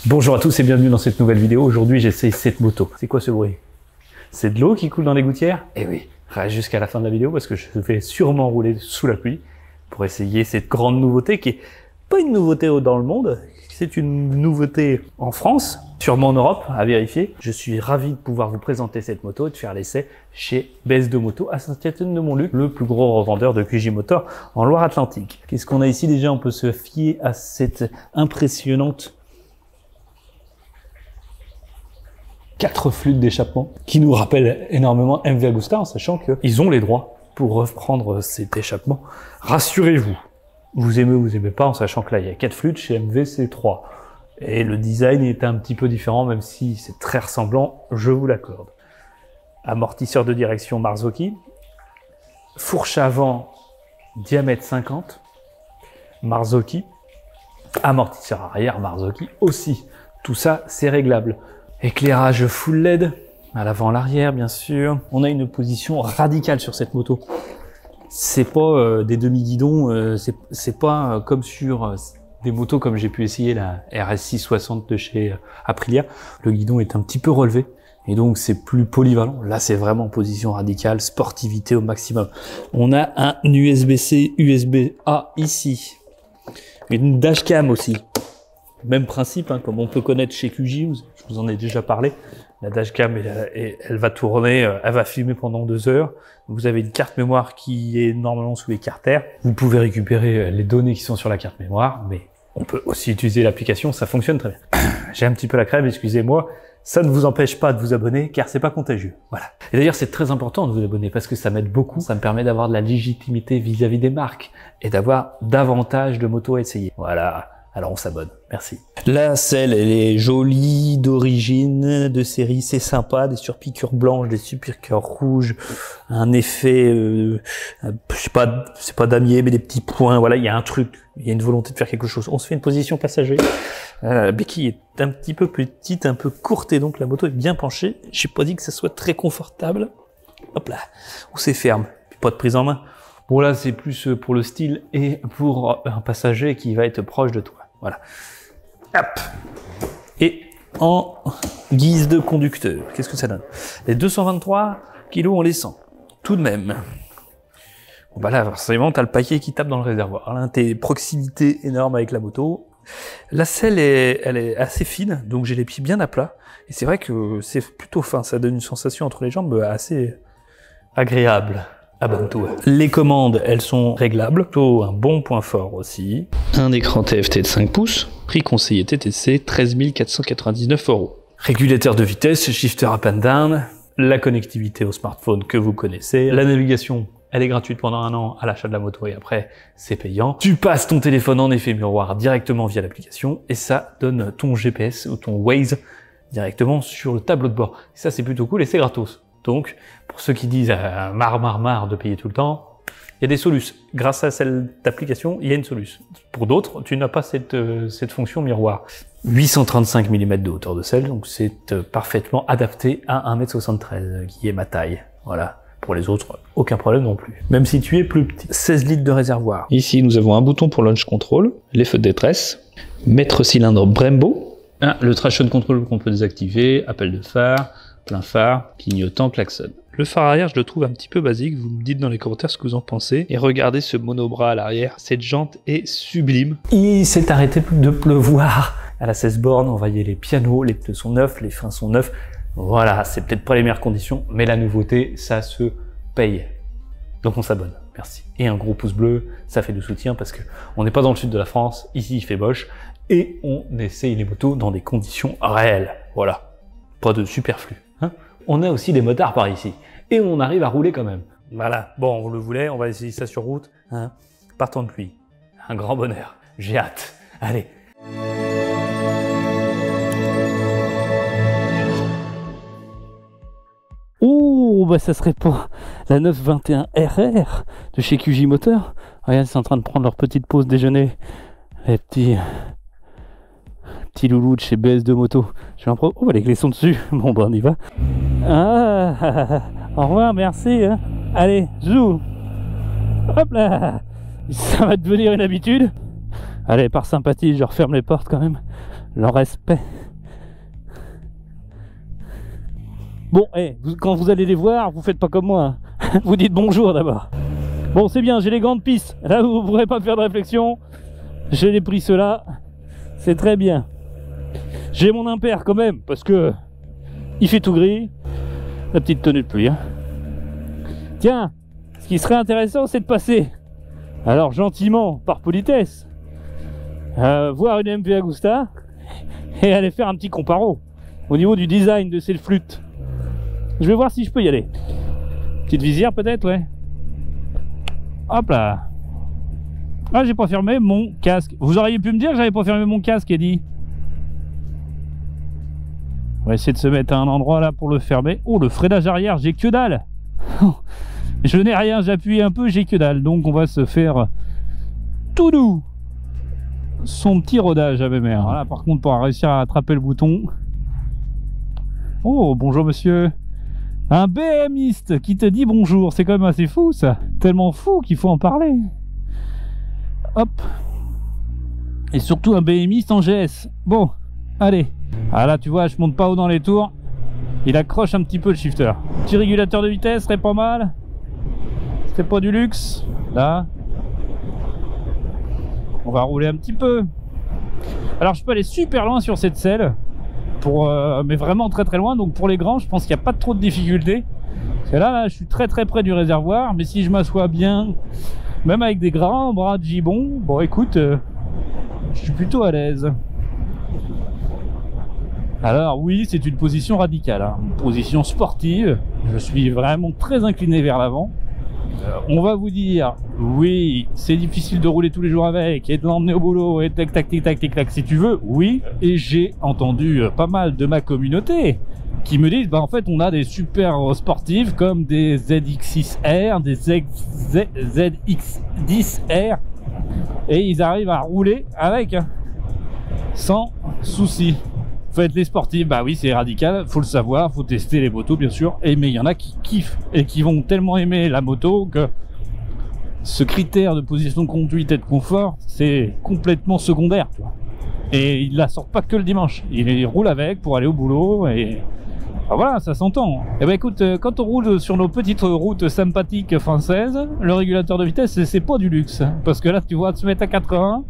Bonjour à tous et bienvenue dans cette nouvelle vidéo. Aujourd'hui j'essaye cette moto. C'est quoi ce bruit? C'est de l'eau qui coule dans les gouttières? Eh oui, reste jusqu'à la fin de la vidéo parce que je vais sûrement rouler sous la pluie pour essayer cette grande nouveauté qui est pas une nouveauté dans le monde, c'est une nouveauté en France, sûrement en Europe, à vérifier. Je suis ravi de pouvoir vous présenter cette moto et de faire l'essai chez BS2 Moto à Saint-Étienne-de-Montluc, le plus gros revendeur de QJ Motor en Loire-Atlantique. Qu'est-ce qu'on a ici déjà? On peut se fier à cette impressionnante 4 flûtes d'échappement qui nous rappellent énormément MV Agusta en sachant qu'ils ont les droits pour reprendre cet échappement. Rassurez-vous, vous aimez ou vous aimez pas en sachant que là il y a 4 flûtes, chez MV c'est 3. Et le design est un petit peu différent même si c'est très ressemblant, je vous l'accorde. Amortisseur de direction Marzocchi, fourche avant diamètre 50, Marzocchi, amortisseur arrière Marzocchi aussi. Tout ça c'est réglable. Éclairage full LED, à l'avant, à l'arrière, bien sûr. On a une position radicale sur cette moto. C'est pas des demi-guidons, c'est pas comme sur des motos comme j'ai pu essayer la RS660 de chez Aprilia. Le guidon est un petit peu relevé et donc c'est plus polyvalent. Là, c'est vraiment position radicale, sportivité au maximum. On a un USB-C, USB-A ici. Une dashcam aussi. Même principe, hein, comme on peut connaître chez QJ, je vous en ai déjà parlé. La dashcam, elle va tourner, elle va filmer pendant 2 heures. Vous avez une carte mémoire qui est normalement sous l'écarter. Vous pouvez récupérer les données qui sont sur la carte mémoire, mais on peut aussi utiliser l'application, ça fonctionne très bien. J'ai un petit peu la crème, excusez-moi. Ça ne vous empêche pas de vous abonner, car c'est pas contagieux. Voilà. Et d'ailleurs, c'est très important de vous abonner, parce que ça m'aide beaucoup. Ça me permet d'avoir de la légitimité vis-à-vis des marques, et d'avoir davantage de motos à essayer. Voilà. Alors on s'abonne, merci. La selle, elle est jolie, d'origine, de série, c'est sympa, des surpiqûres blanches, des surpiqûres rouges, un effet, je sais pas, c'est pas damier, mais des petits points, voilà, il y a un truc, il y a une volonté de faire quelque chose. On se fait une position passager. La béquille est un petit peu petite, un peu courte, et donc la moto est bien penchée. J'ai pas dit que ça soit très confortable. Hop là, ou c'est ferme, puis pas de prise en main. Bon là, c'est plus pour le style et pour un passager qui va être proche de toi. Voilà. Hop. Et en guise de conducteur, qu'est-ce que ça donne? Les 223 kilos, on les sent. Tout de même. Bon bah là, forcément, t'as le paquet qui tape dans le réservoir. Là, t'es proximité énorme avec la moto. La selle, elle est assez fine, donc j'ai les pieds bien à plat. Et c'est vrai que c'est plutôt fin. Ça donne une sensation entre les jambes assez agréable. Abonne-toi. Les commandes, elles sont réglables. Plutôt un bon point fort aussi. Un écran TFT de 5 pouces. Prix conseillé TTC, 13 499 €. Régulateur de vitesse, shifter up and down. La connectivité au smartphone que vous connaissez. La navigation, elle est gratuite pendant 1 an à l'achat de la moto et après, c'est payant. Tu passes ton téléphone en effet miroir directement via l'application et ça donne ton GPS ou ton Waze directement sur le tableau de bord. Et ça, c'est plutôt cool et c'est gratos. Donc, pour ceux qui disent marre de payer tout le temps, il y a des solutions. Grâce à cette application, il y a une solution. Pour d'autres, tu n'as pas cette fonction miroir. 835 mm de hauteur de selle, donc c'est parfaitement adapté à 1,73 m, qui est ma taille. Voilà. Pour les autres, aucun problème non plus. Même si tu es plus petit. 16 litres de réservoir. Ici, nous avons un bouton pour launch control, les feux de détresse, maître cylindre Brembo, le traction control qu'on peut désactiver, appel de phare, plein phare, clignotant, klaxon. Le phare arrière, je le trouve un petit peu basique, vous me dites dans les commentaires ce que vous en pensez. Et regardez ce monobras à l'arrière, cette jante est sublime. Il s'est arrêté de pleuvoir. À la 16 bornes, on voyait les pianos, les pneus sont neufs, les freins sont neufs. Voilà, c'est peut-être pas les meilleures conditions, mais la nouveauté, ça se paye. Donc on s'abonne, merci. Et un gros pouce bleu, ça fait du soutien parce que on n'est pas dans le sud de la France, ici il fait moche, et on essaye les motos dans des conditions réelles. Voilà, pas de superflu. On a aussi des motards par ici. Et on arrive à rouler quand même. Voilà. Bon, on le voulait, on va essayer ça sur route. Partant de pluie. Un grand bonheur. J'ai hâte. Allez. Oh, bah ça serait pas la 921 RR de chez QJ Motor. Regarde, ils sont en train de prendre leur petite pause déjeuner. Les petits loulous de chez BS2 Moto. Je vais en prendre. Oh, les clés sont dessus. Bon, bah on y va. Ah, au revoir, merci. Hein. Allez, zou. Hop là. Ça va devenir une habitude. Allez, par sympathie, je referme les portes quand même. Le respect. Bon, quand vous allez les voir, vous faites pas comme moi. Hein. Vous dites bonjour d'abord. Bon, c'est bien, j'ai les gants de piste. Là, vous ne pourrez pas faire de réflexion. J'ai pris ceux-là. C'est très bien. J'ai mon impair quand même, parce que il fait tout gris. La petite tenue de pluie. Hein. Tiens, ce qui serait intéressant, c'est de passer, alors gentiment, par politesse, voir une MV Agusta et aller faire un petit comparo au niveau du design de cette flûte. Je vais voir si je peux y aller. Petite visière peut-être, ouais. Hop là. Ah, j'ai pas fermé mon casque. Vous auriez pu me dire que j'avais pas fermé mon casque, Eddie. On va essayer de se mettre à un endroit là pour le fermer. Oh, le freinage arrière, j'ai que dalle. Je n'ai rien, j'appuie un peu, j'ai que dalle. Donc on va se faire tout doux son petit rodage à mes mères. Voilà, par contre, pour réussir à attraper le bouton. Oh, bonjour monsieur. Un BMiste qui te dit bonjour, c'est quand même assez fou ça. Tellement fou qu'il faut en parler. Hop. Et surtout un BMiste en GS. Bon, allez. Ah là, tu vois, je monte pas haut dans les tours. Il accroche un petit peu le shifter. Petit régulateur de vitesse serait pas mal. C'est pas du luxe. Là. On va rouler un petit peu. Alors je peux aller super loin sur cette selle. Mais vraiment très très loin. Donc pour les grands, je pense qu'il n'y a pas trop de difficultés. Parce que là, je suis très très près du réservoir. Mais si je m'assois bien, même avec des grands bras de gibon, bon écoute, je suis plutôt à l'aise. Alors oui, c'est une position radicale, hein. Une position sportive. Je suis vraiment très incliné vers l'avant. On va vous dire, oui, c'est difficile de rouler tous les jours avec et de l'emmener au boulot et tac tac tac tac tac tac si tu veux, oui. Et j'ai entendu pas mal de ma communauté qui me disent, bah en fait on a des super sportifs comme des ZX6R, des ZX10R et ils arrivent à rouler avec sans souci. Faites les sportifs, bah oui c'est radical, faut le savoir, faut tester les motos bien sûr, mais il y en a qui kiffent et qui vont tellement aimer la moto que ce critère de position de conduite et de confort c'est complètement secondaire, tu vois. Et ils la sortent pas que le dimanche, ils roulent avec pour aller au boulot et bah voilà, ça s'entend. Et bah écoute, quand on roule sur nos petites routes sympathiques françaises, le régulateur de vitesse c'est pas du luxe, parce que là tu vois, se mettre à 80,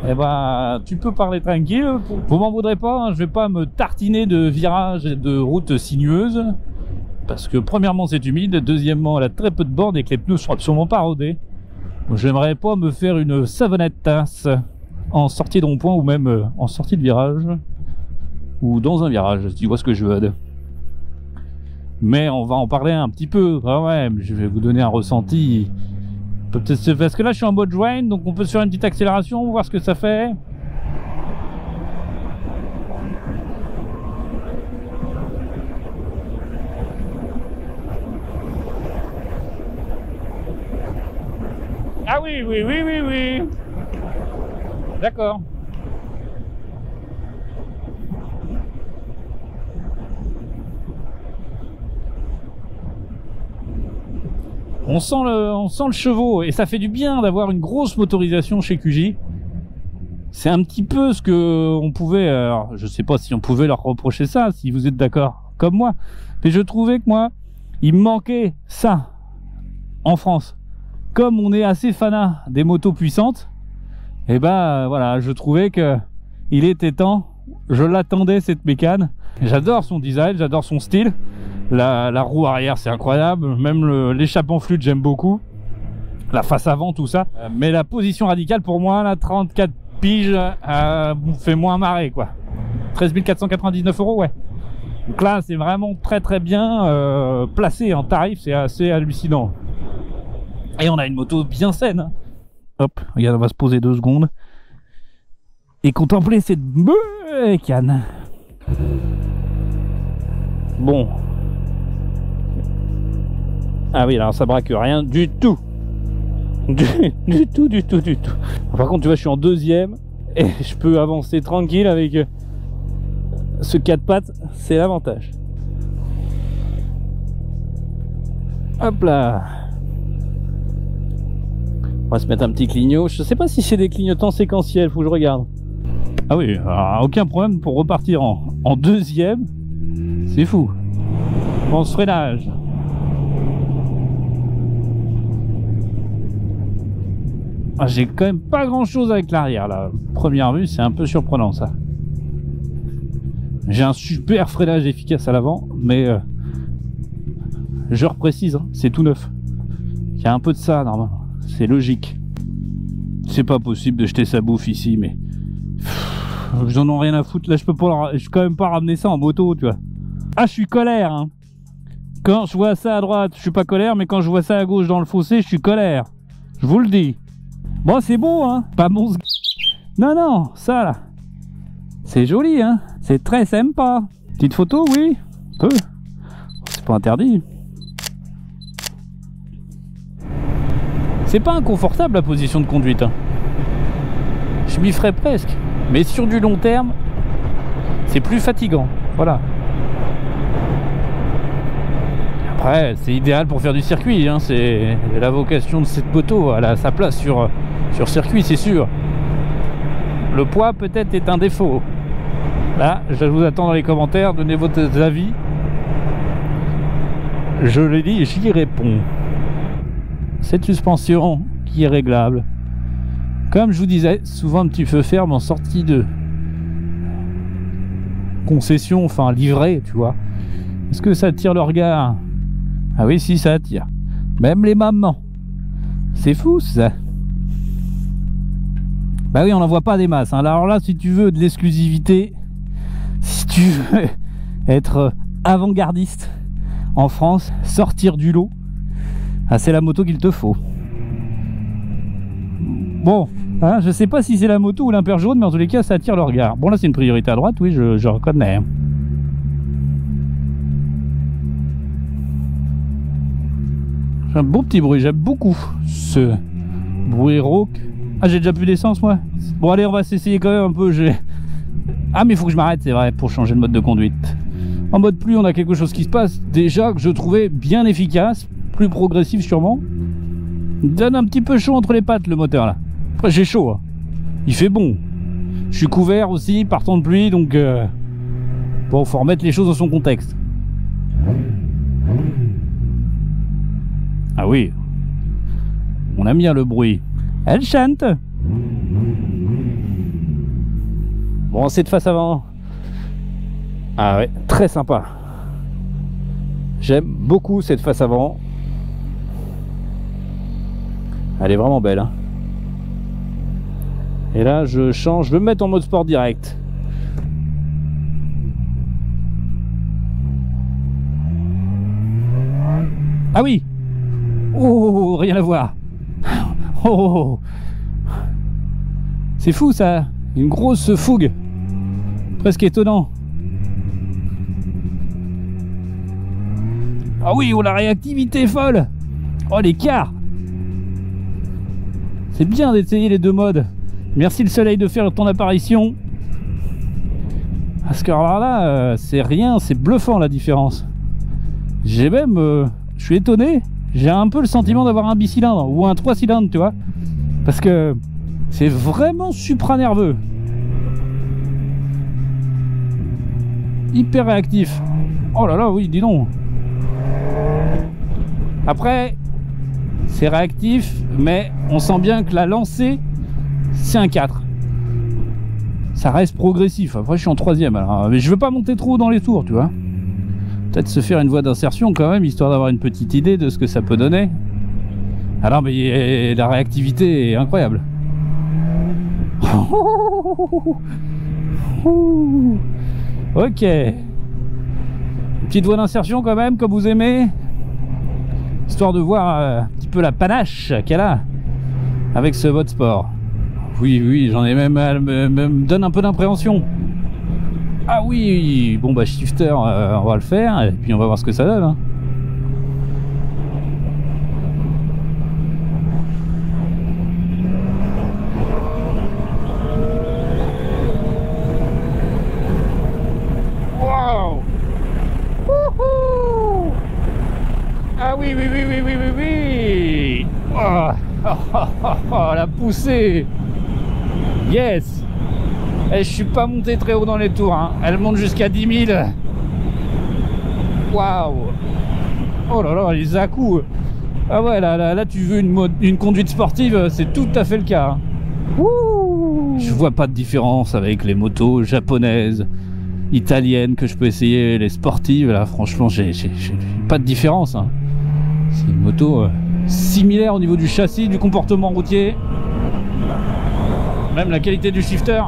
eh ben, tu peux parler tranquille. Vous m'en voudrez pas, hein, je vais pas me tartiner de virages et de routes sinueuses. Parce que premièrement c'est humide, deuxièmement elle a très peu de bornes et que les pneus sont absolument pas rodés. J'aimerais pas me faire une savonnette tasse en sortie de rond-point ou même en sortie de virage. Ou dans un virage, si tu vois ce que je veux dire. Mais on va en parler un petit peu, quand même. Je vais vous donner un ressenti. Peut-être parce que là je suis en mode joint, donc on peut se faire une petite accélération, voir ce que ça fait. Ah oui, oui, oui, oui, oui. D'accord. On sent le chevaux et ça fait du bien d'avoir une grosse motorisation chez QJ. C'est un petit peu ce que on pouvait, alors je sais pas si on pouvait leur reprocher ça, si vous êtes d'accord comme moi, mais je trouvais que moi, il me manquait ça en France. Comme on est assez fanat des motos puissantes, et ben voilà, je trouvais que il était temps, je l'attendais cette mécane. J'adore son design, j'adore son style. La roue arrière c'est incroyable, même l'échappement flûte j'aime beaucoup, la face avant tout ça, mais la position radicale pour moi, la 34 piges me fait moins marrer quoi. 13 499 €, ouais. Donc là c'est vraiment très très bien placé en tarif, c'est assez hallucinant. Et on a une moto bien saine, hein. Hop, regarde, on va se poser 2 secondes et contempler cette bécane. Bon. Ah oui, alors ça braque rien du tout. Du tout. Par contre, tu vois, je suis en deuxième et je peux avancer tranquille avec ce 4 pattes, c'est l'avantage. Hop là. On va se mettre un petit clignot. Je sais pas si c'est des clignotants séquentiels, faut que je regarde. Ah oui, alors, aucun problème pour repartir en deuxième. C'est fou. Bon, ce freinage. Ah, j'ai quand même pas grand chose avec l'arrière là. Première vue, c'est un peu surprenant ça. J'ai un super freinage efficace à l'avant, mais je reprécise, hein, c'est tout neuf. Il y a un peu de ça normalement, c'est logique. C'est pas possible de jeter sa bouffe ici, mais j'en ai rien à foutre. Là, je peux quand même pas ramener ça en moto, tu vois. Ah, je suis colère, hein. Quand je vois ça à droite, je suis pas colère, mais quand je vois ça à gauche dans le fossé, je suis colère. Je vous le dis. Bon, c'est beau, hein. Pas mon... Non, non, ça, là. C'est joli, hein. C'est très sympa. Petite photo, oui. Peu. C'est pas interdit. C'est pas inconfortable, la position de conduite, hein. Je m'y ferais presque. Mais sur du long terme, c'est plus fatigant. Voilà. Après, c'est idéal pour faire du circuit, hein. C'est la vocation de cette moto. Elle a sa place sur circuit, c'est sûr. Le poids peut-être est un défaut. Là, je vous attends dans les commentaires, donnez vos avis. Je l'ai dit, j'y réponds. Cette suspension qui est réglable. Comme je vous disais, souvent un petit peu ferme en sortie de concession, enfin livrée, tu vois. Est-ce que ça attire le regard? Ah oui, si, ça attire. Même les mamans. C'est fou, ça. Bah oui, on n'en voit pas des masses, hein. Alors là, si tu veux de l'exclusivité, si tu veux être avant-gardiste en France, sortir du lot, ah, c'est la moto qu'il te faut. Bon, hein, je sais pas si c'est la moto ou l'Imper jaune, mais en tous les cas, ça attire le regard. Bon, là, c'est une priorité à droite, oui, je reconnais. Un beau petit bruit, j'aime beaucoup ce bruit rauque. Ah, j'ai déjà plus d'essence, moi. Bon, allez, on va s'essayer quand même un peu. Ah, mais il faut que je m'arrête, c'est vrai, pour changer de mode de conduite. En mode pluie, on a quelque chose qui se passe déjà que je trouvais bien efficace, plus progressif sûrement. Il donne un petit peu chaud entre les pattes, le moteur, là. Après, j'ai chaud, hein. Il fait bon. Je suis couvert aussi par temps de pluie, donc bon, faut remettre les choses dans son contexte. Ah oui, on aime bien le bruit. Elle chante. Bon, c'est de face avant. Ah ouais, très sympa. J'aime beaucoup cette face avant. Elle est vraiment belle, hein. Et là, je change, je veux me mettre en mode sport direct. Ah oui. Oh, rien à voir. Oh, c'est fou ça, une grosse fougue, presque étonnant. Ah oui, oh la réactivité est folle. Oh l'écart. C'est bien d'essayer les deux modes. Merci le soleil de faire ton apparition. Parce que alors là, c'est rien, c'est bluffant la différence. J'ai même, je suis étonné. J'ai un peu le sentiment d'avoir un bicylindre ou un 3 cylindres, tu vois. Parce que c'est vraiment supra nerveux. Hyper réactif. Oh là là, oui, dis donc. Après, c'est réactif, mais on sent bien que la lancée, c'est un 4. Ça reste progressif. Après, je suis en 3ème, alors, mais je veux pas monter trop dans les tours, tu vois. Peut-être se faire une voie d'insertion quand même, histoire d'avoir une petite idée de ce que ça peut donner. Alors, mais la réactivité est incroyable. Ok. Une petite voie d'insertion quand même, comme vous aimez. Histoire de voir un petit peu la panache qu'elle a avec ce mode sport. Oui, oui, j'en ai même, elle me donne un peu d'impréhension. Ah oui, bon bah shifter, on va le faire et puis on va voir ce que ça donne, hein. Wow. Wouhou. Ah oui, oui, oui, oui, oui, oui, oui. Oh, oh, oh, oh, la poussée. Yes. Et je suis pas monté très haut dans les tours, hein. Elle monte jusqu'à 10 000. Waouh. Oh là là, les à-coups. Ah ouais, là tu veux une conduite sportive, c'est tout à fait le cas, hein. Ouh. Je vois pas de différence avec les motos japonaises, italiennes que je peux essayer, les sportives. Là, franchement, j'ai pas de différence, hein. C'est une moto similaire au niveau du châssis, du comportement routier, même la qualité du shifter.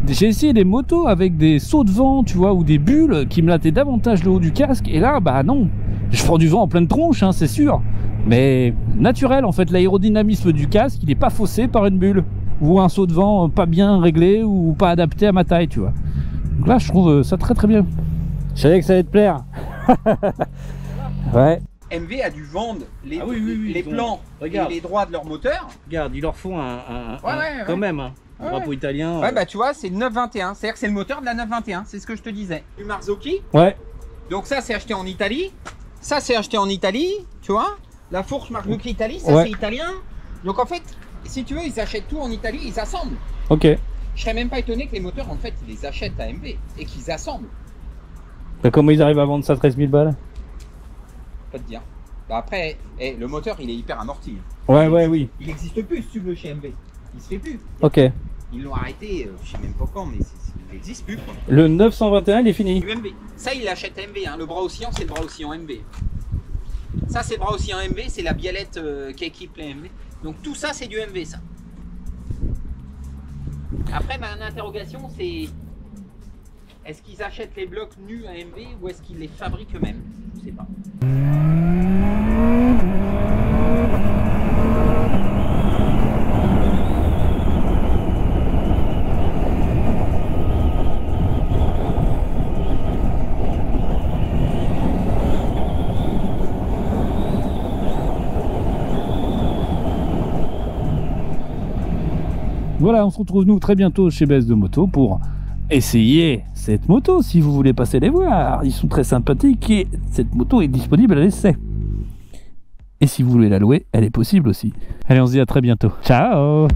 J'ai essayé des motos avec des sauts de vent, tu vois, ou des bulles qui me lattaient davantage le haut du casque, et là, bah non, je prends du vent en pleine tronche, hein, c'est sûr, mais naturel en fait. L'aérodynamisme du casque, il est pas faussé par une bulle ou un saut de vent pas bien réglé ou pas adapté à ma taille, tu vois. Donc là, je trouve ça très très bien. Je savais que ça allait te plaire. Ouais. MV a dû vendre les, les ont... plans et les droits de leur moteur. Regarde, ils leur font quand même un drapeau italien. Ouais, bah tu vois, c'est le 921. C'est-à-dire que c'est le moteur de la 921. C'est ce que je te disais. Du Marzocchi. Ouais. Donc ça, c'est acheté en Italie. Ça, c'est acheté en Italie. Tu vois, la fourche Marzocchi Italie, ça c'est italien. Donc en fait, si tu veux, ils achètent tout en Italie, ils assemblent. Ok. Je serais même pas étonné que les moteurs, en fait, ils les achètent à MV et qu'ils assemblent. Bah, comment ils arrivent à vendre ça 13 000 balles? Pas te dire. Bah après, le moteur, il est hyper amorti. Ouais, oui. Il n'existe plus, si tu veux, chez MV. Il se fait plus. Ok. Ils l'ont arrêté, je sais même pas quand, mais il n'existe plus, quoi. Le 921, il est fini. Du MV. Ça, il l'achète à MV. Hein. Le bras oscillant, c'est le bras oscillant MV. Ça, c'est le bras oscillant MV, c'est la biellette qui équipe les MV. Donc tout ça, c'est du MV, ça. Après, ma interrogation, c'est est-ce qu'ils achètent les blocs nus à MV ou est-ce qu'ils les fabriquent eux-mêmes? Je sais pas. Voilà, on se retrouve nous très bientôt chez BS de Moto pour essayer cette moto si vous voulez passer les voir. Ils sont très sympathiques et cette moto est disponible à l'essai. Et si vous voulez la louer, elle est possible aussi. Allez, on se dit à très bientôt. Ciao!